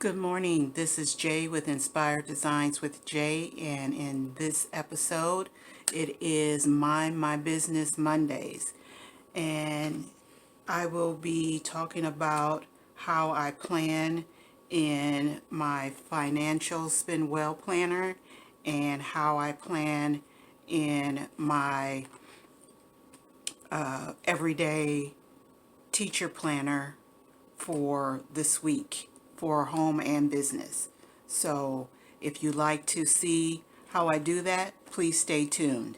Good morning. This is Jay with Inspired Designs with Jay, and in this episode, it is Mind My Business Mondays, and I will be talking about how I plan in my financial spend well planner and how I plan in my everyday teacher planner for this week for home and business. So if you'd like to see how I do that, please stay tuned.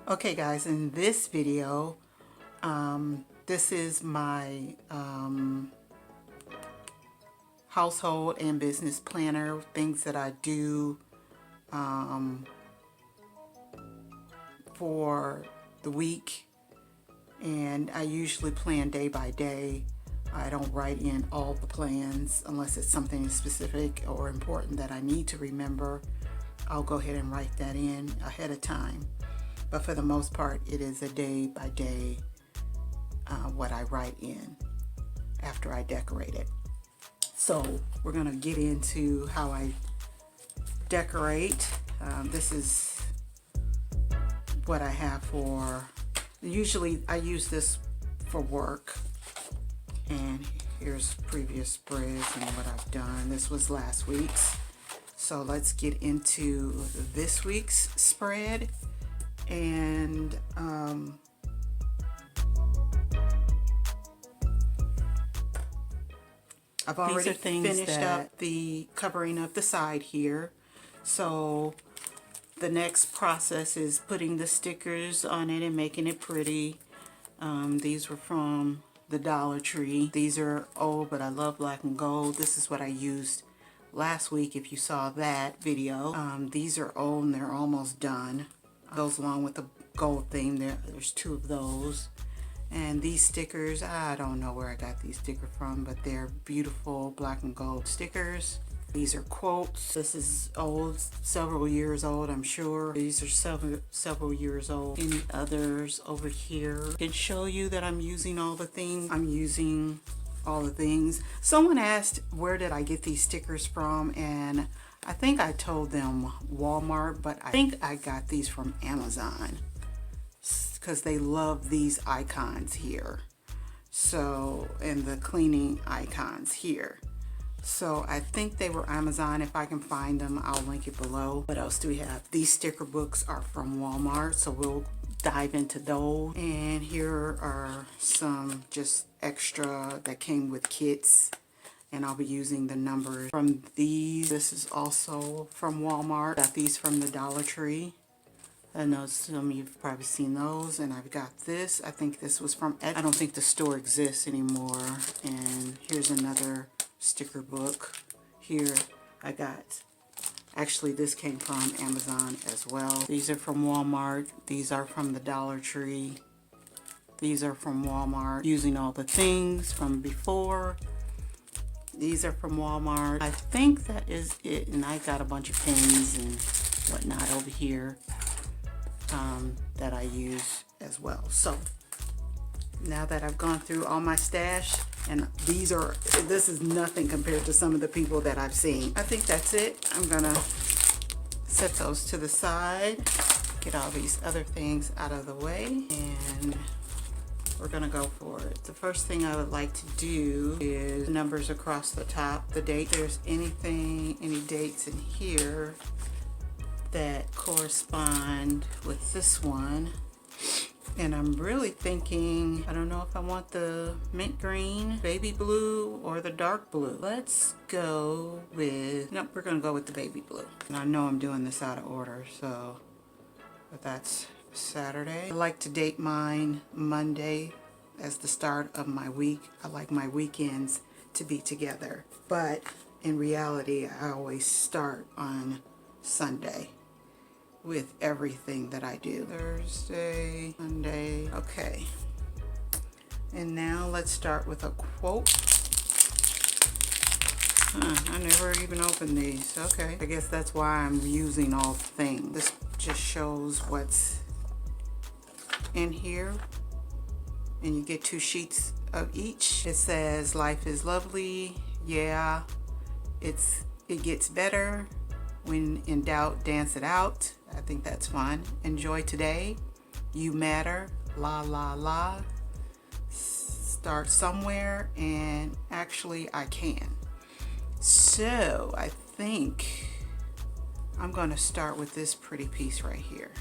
Okay guys, in this video, this is my household and business planner, things that I do for the week, and I usually plan day by day. I don't write in all the plans unless it's something specific or important that I need to remember. I'll go ahead and write that in ahead of time. But for the most part, it is a day by day what I write in after I decorate it. So we're going to get into how I decorate. This is what I have for, usually I use this for work, and here's previous spreads and what I've done. This was last week's, so let's get into this week's spread. And I've already finished up the covering of the side here, so the next process is putting the stickers on it and making it pretty. These were from the Dollar Tree. These are old, but I love black and gold. This is what I used last week if you saw that video. These are old and they're almost done. Goes along with the gold theme. There's two of those. And these stickers, I don't know where I got these stickers from, but they're beautiful black and gold stickers. These are quotes. This is old, several years old, I'm sure. These are several years old. Any others over here? I can show you that I'm using all the things. I'm using all the things. Someone asked where did I get these stickers from, and I think I told them Walmart, but I think I got these from Amazon because they love these icons here. So, and the cleaning icons here. So I think they were Amazon. If I can find them, I'll link it below. What else do we have? These sticker books are from Walmart, so we'll dive into those. And here are some just extra that came with kits, and I'll be using the numbers from these. This is also from Walmart. Got these from the Dollar Tree. I know some of you've probably seen those. And I've got this. I think this was from I don't think the store exists anymore. And here's another sticker book. Here I got, actually this came from Amazon as well. These are from Walmart. These are from the Dollar Tree. These are from Walmart. Using all the things from before. These are from Walmart. I think that is it. And I got a bunch of pins and whatnot over here that I use as well. So now that I've gone through all my stash, and this is nothing compared to some of the people that I've seen. I think that's it. I'm gonna set those to the side, get all these other things out of the way, and we're gonna go for it. The first thing I would like to do is numbers across the top, the date. There's any dates in here that correspond with this one. And I'm really thinking, I don't know if I want the mint green, baby blue, or the dark blue. Let's go with, nope, we're gonna go with the baby blue. And I know I'm doing this out of order, so, but that's Saturday. I like to date mine Monday as the start of my week. I like my weekends to be together. But in reality, I always start on Sunday with everything that I do. Thursday, Sunday, okay. And now let's start with a quote. I never even opened these. Okay, I guess that's why I'm using all things. This just shows what's in here and you get 2 sheets of each. It says, life is lovely. Yeah, it gets better. When in doubt, dance it out. I think that's fun. Enjoy today. You matter. La la la. Start somewhere, and actually I can. So I think I'm going to start with this pretty piece right here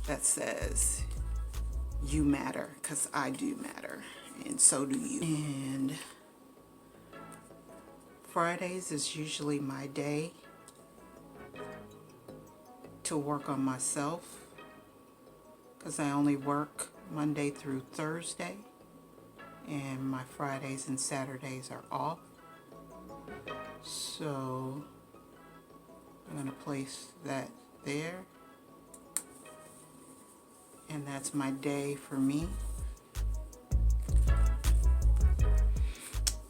that says you matter, because I do matter, and so do you. And Fridays is usually my day to work on myself, because I only work Monday through Thursday, and my Fridays and Saturdays are off. So I'm going to place that there, and that's my day for me.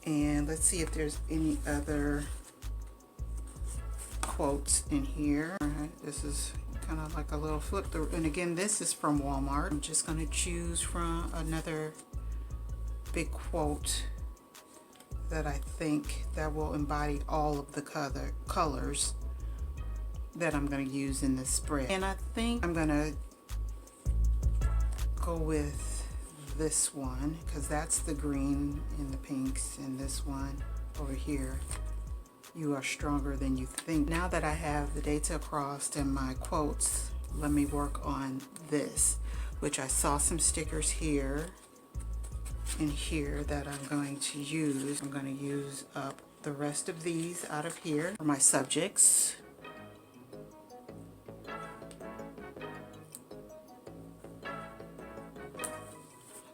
And let's see if there's any other quotes in here. All right, this is kind of like a little flip through, and again, this is from Walmart. I'm just going to choose from another big quote that I think that will embody all of the colors that I'm going to use in this spread. And I think I'm going to go with this one, because that's the green and the pinks, and this one over here, you are stronger than you think. Now that I have the dates across and my quotes, let me work on this, which I saw some stickers here and here that I'm going to use. I'm going to use up the rest of these out of here for my subjects.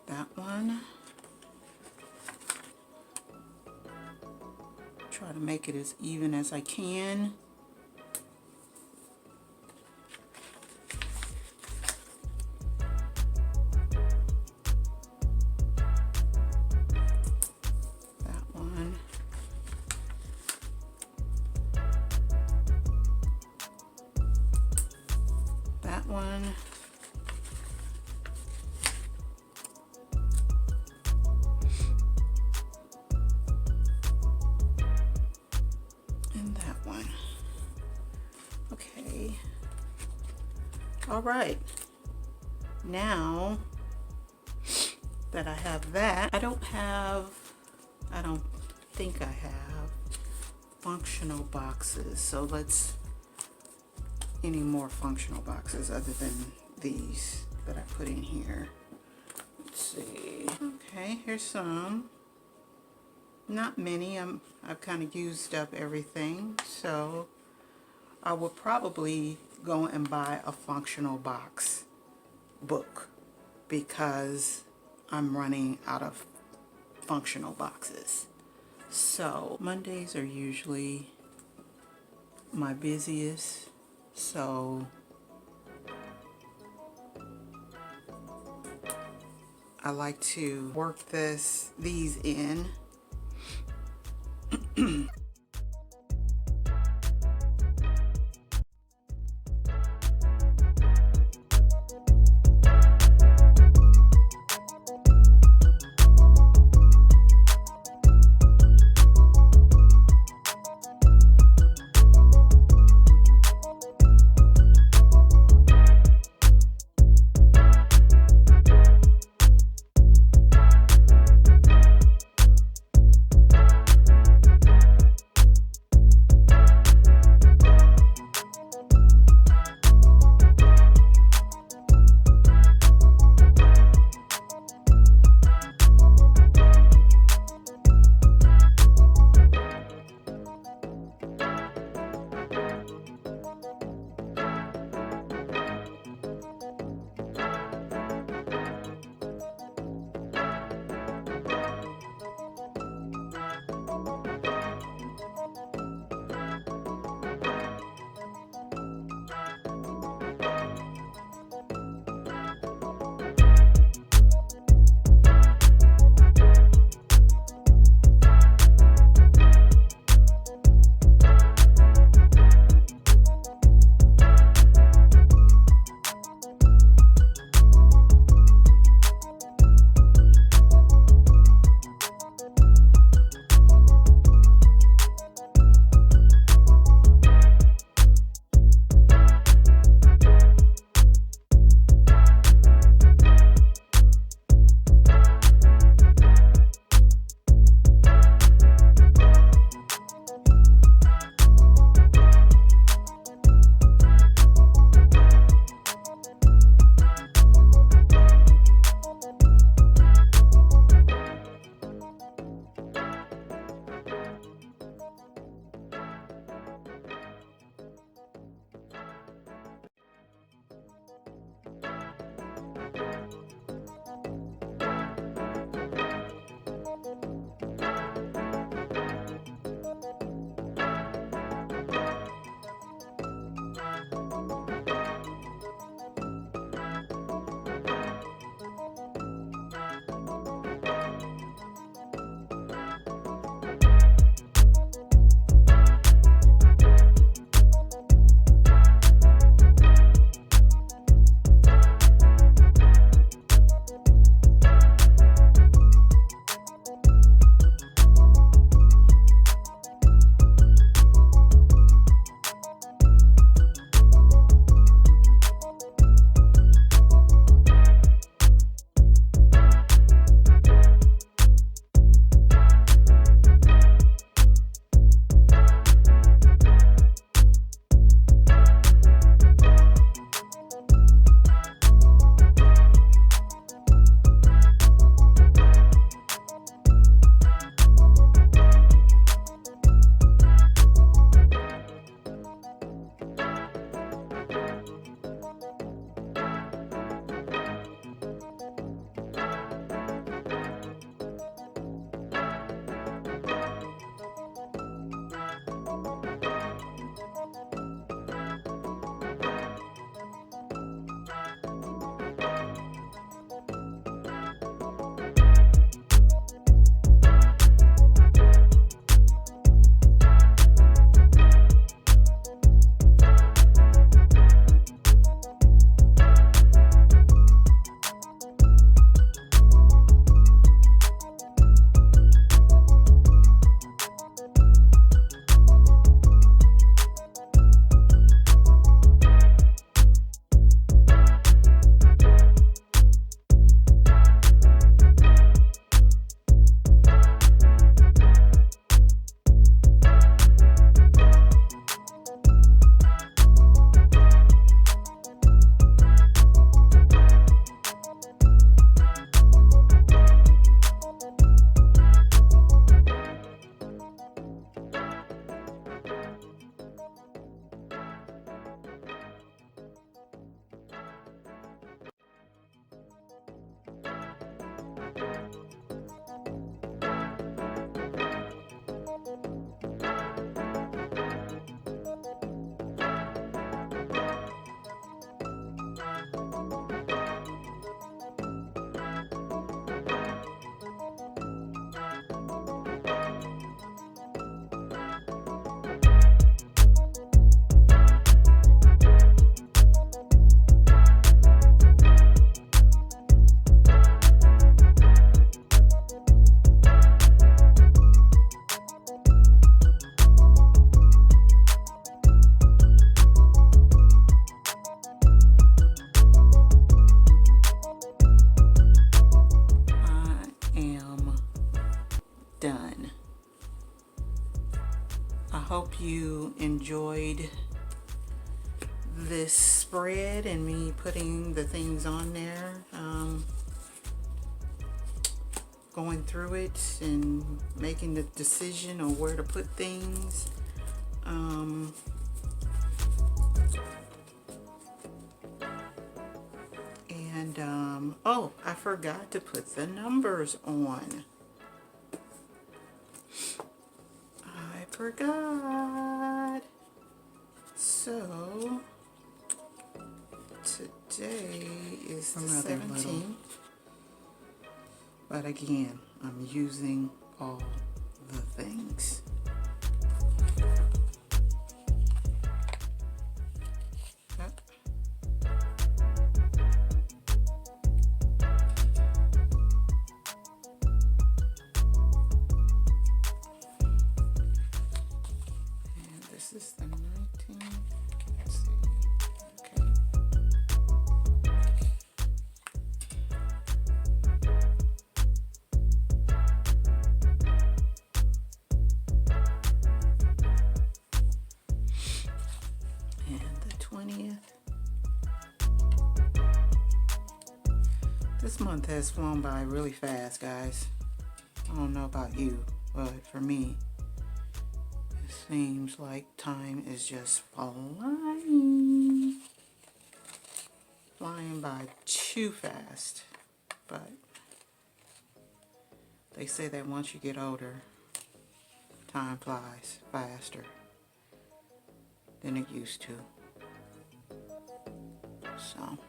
That one. Try to make it as even as I can. That one. That one. Okay. All right. Now that I have that, I don't think I have functional boxes. So let's, any more functional boxes other than these that I put in here. Let's see. Okay, here's some. Not many. I've kind of used up everything, so I would probably go and buy a functional box book, because I'm running out of functional boxes. So Mondays are usually my busiest, so I like to work these in. enjoyed this spread and me putting the things on there, going through it and making the decision on where to put things. Oh, I forgot to put the numbers on. I forgot. So today is the 17th. But again, I'm using all the things. Yep. And this is the 19th. Let's see. Okay. And the 20th. This month has flown by really fast, guys. I don't know about you, but for me, it seems like time is just flying by too fast. But they say that once you get older, time flies faster than it used to. So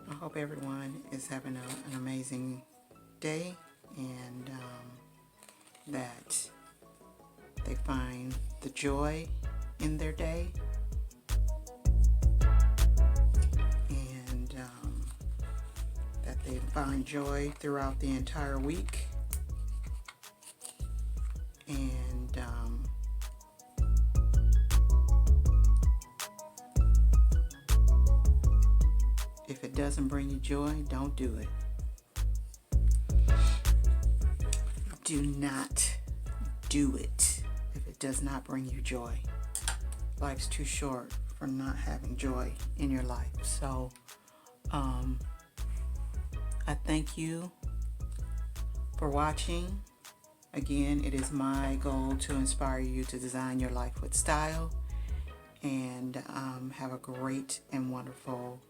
I hope everyone is having an amazing day, and that they find the joy in their day, and that they find joy throughout the entire week, and if it doesn't bring you joy, don't do it. Do not do it if it does not bring you joy. Life's too short for not having joy in your life. So I thank you for watching. Again, it is my goal to inspire you to design your life with style, and have a great and wonderful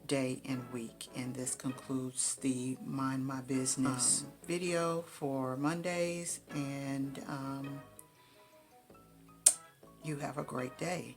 day and week. And this concludes the Mind My Business video for Mondays, and you have a great day.